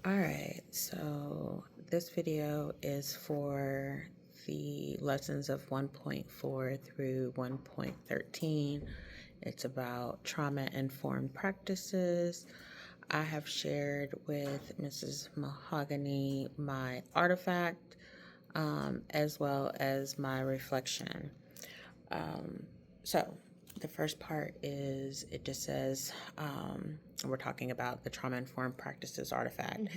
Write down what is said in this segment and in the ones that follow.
All right, so this video is for the lessons of 1.4 through 1.13. It's about trauma-informed practices. I have shared with Mrs. Mahogany my artifact as well as my reflection. So the first part is it just says we're talking about the trauma informed practices artifact.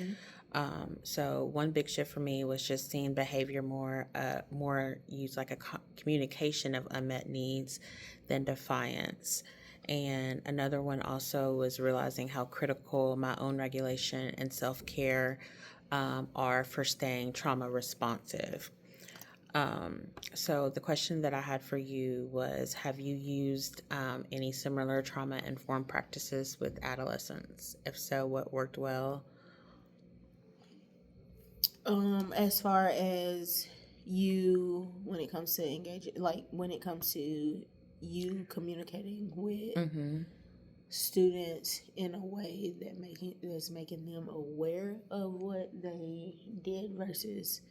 So one big shift for me was just seeing behavior more used like a communication of unmet needs than defiance. And another one also was realizing how critical my own regulation and self care are for staying trauma responsive. So the question that I had for you was, have you used any similar trauma-informed practices with adolescents? If so, what worked well? As far as you, when it comes to engaging, like when it comes to you communicating with students in a way that's making them aware of what they did versus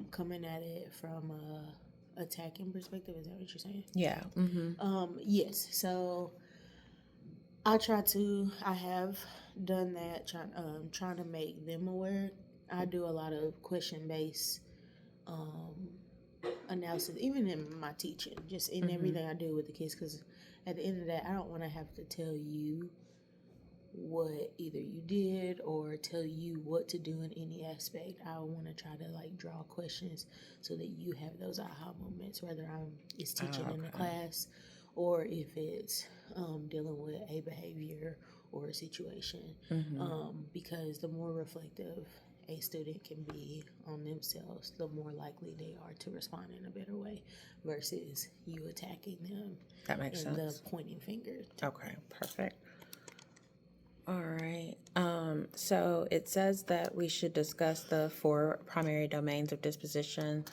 coming at it from a attacking perspective. Is that what you're saying? Yeah. Yes. So I have done that, trying to make them aware. I do a lot of question based analysis, even in my teaching, just in everything I do with the kids. Because at the end of the day, I don't want to have to tell you what either you did or tell you what to do in any aspect. I want to try to like draw questions so that you have those aha moments, whether I'm is teaching in the class or if it's dealing with a behavior or a situation. Because the more reflective a student can be on themselves, the more likely they are to respond in a better way versus you attacking them That makes and the sense. pointing finger. Okay, perfect. All right. So it says that we should discuss the four primary domains of disposition.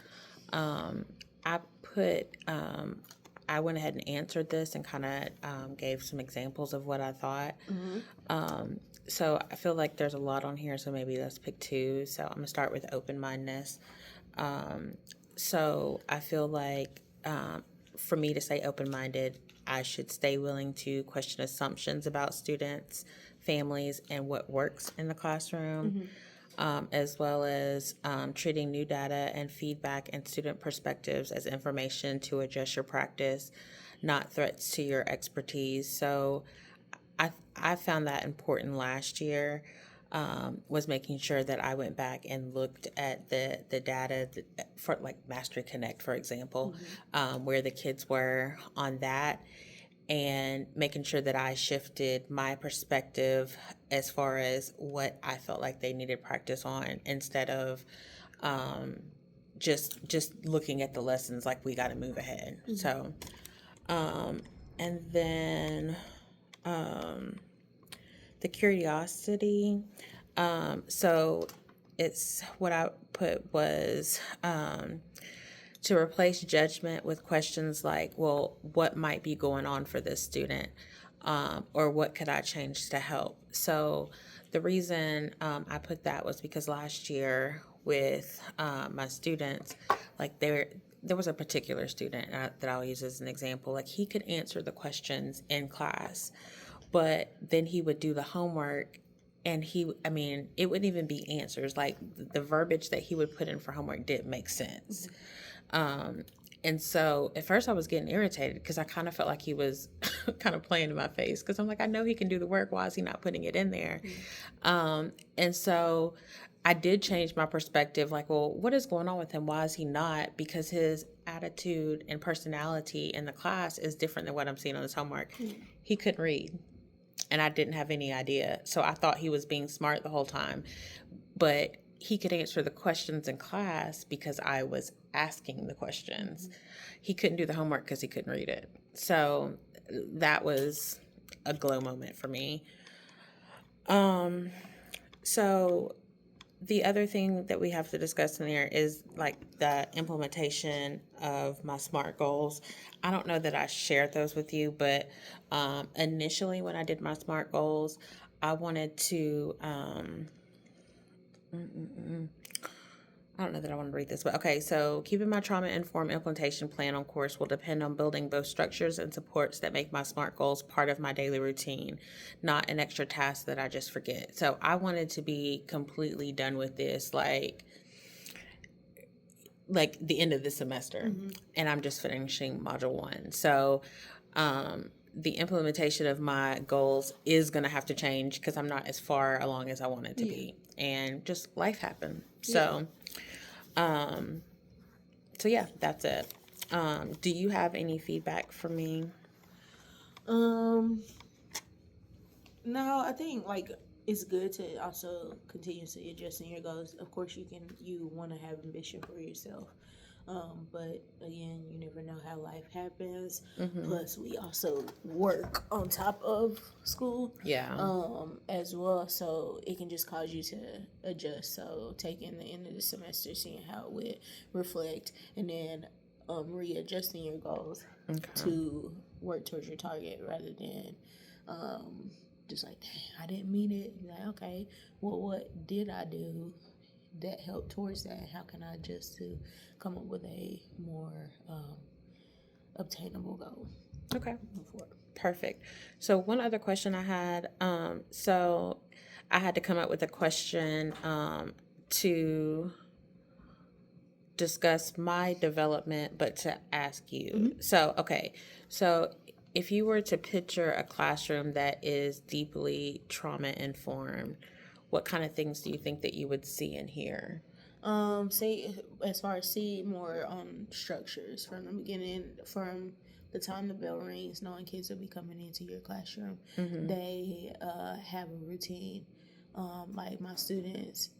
I put, I went ahead and answered this and kind of gave some examples of what I thought. So I feel like there's a lot on here, so maybe let's pick two. So I'm gonna start with open-mindedness. So I feel like for me to stay open-minded, I should stay willing to question assumptions about students, families, and what works in the classroom, as well as treating new data and feedback and student perspectives as information to adjust your practice, not threats to your expertise. So I found that important last year. Was making sure that I went back and looked at the data for like Mastery Connect, for example, where the kids were on that, and making sure that I shifted my perspective as far as what I felt like they needed practice on instead of just looking at the lessons like we got to move ahead. So, and then the curiosity. So it's what I put was to replace judgment with questions like, well, what might be going on for this student? Or what could I change to help? So the reason I put that was because last year with my students, like there was a particular student that I'll use as an example. Like he could answer the questions in class, but then he would do the homework and it wouldn't even be answers. Like the verbiage that he would put in for homework didn't make sense. And so at first I was getting irritated because I kind of felt like he was kind of playing in my face because I'm like, I know he can do the work. Why is he not putting it in there? And so I did change my perspective like, well, what is going on with him? Why is he not? Because his attitude and personality in the class is different than what I'm seeing on his homework. He couldn't read and I didn't have any idea. So I thought he was being smart the whole time. But he could answer the questions in class because I was asking the questions. He couldn't do the homework because he couldn't read it. So that was a glow moment for me. So the other thing that we have to discuss in there is like the implementation of my SMART goals. I don't know that I shared those with you, but initially when I did my SMART goals, I wanted to I don't know that I want to read this, but okay. So, keeping my trauma-informed implementation plan on course will depend on building both structures and supports that make my SMART goals part of my daily routine, not an extra task that I just forget. So, I wanted to be completely done with this, like the end of the semester, and I'm just finishing module 1. So, the implementation of my goals is going to have to change because I'm not as far along as I want it to be, and just life happened. So, so yeah, that's it. Do you have any feedback for me? No, I think like it's good to also continuously adjusting your goals. Of course, you want to have ambition for yourself, but again, you never know how life happens. Plus, we also work on top of school, Yeah. as well. So it can just cause you to adjust. So taking the end of the semester, seeing how it would reflect, and then readjusting your goals to work towards your target rather than just like, dang, I didn't mean it. You're like, okay, well, what did I do that helped towards that? How can I adjust to come up with a more obtainable goal? Okay. Move forward. Perfect. So one other question I had. So I had to come up with a question to discuss my development, but to ask you. So, okay. So if you were to picture a classroom that is deeply trauma informed, what kind of things do you think that you would see in here? Say as far as see more on structures from the beginning, from the time the bell rings, knowing kids will be coming into your classroom, they have a routine. Like my students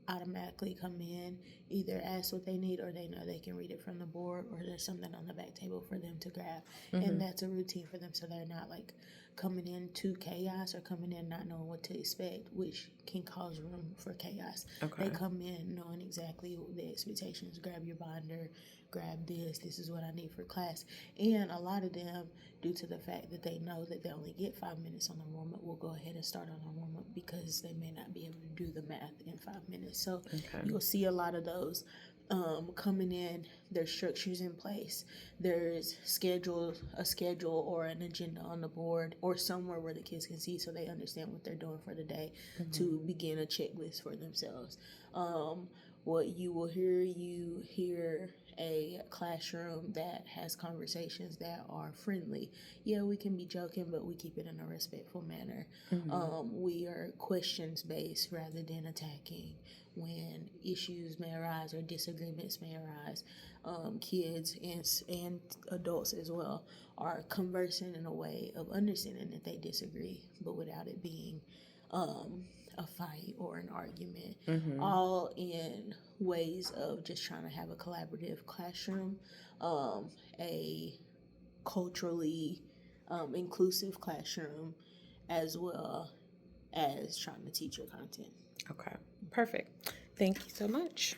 automatically come in, either ask what they need or they know they can read it from the board or there's something on the back table for them to grab. And that's a routine for them, so they're not like coming into chaos or coming in not knowing what to expect, which can cause room for chaos. They come in knowing exactly the expectations. Grab your binder, grab this is what I need for class. And a lot of them, due to the fact that they know that they only get 5 minutes on the warm-up, will go ahead and start on the warm-up because they may not be able to do the math in 5 minutes. So you'll see a lot of those coming in. There's structures in place. There's a schedule or an agenda on the board or somewhere where the kids can see so they understand what they're doing for the day to begin a checklist for themselves. What you will hear, you hear a classroom that has conversations that are friendly. Yeah, we can be joking, but we keep it in a respectful manner. We are questions based rather than attacking. When issues may arise or disagreements may arise, kids and adults as well are conversing in a way of understanding that they disagree, but without it being a fight or an argument, all in ways of just trying to have a collaborative classroom, a culturally inclusive classroom, as well as trying to teach your content. Okay. Perfect. Thank you so much.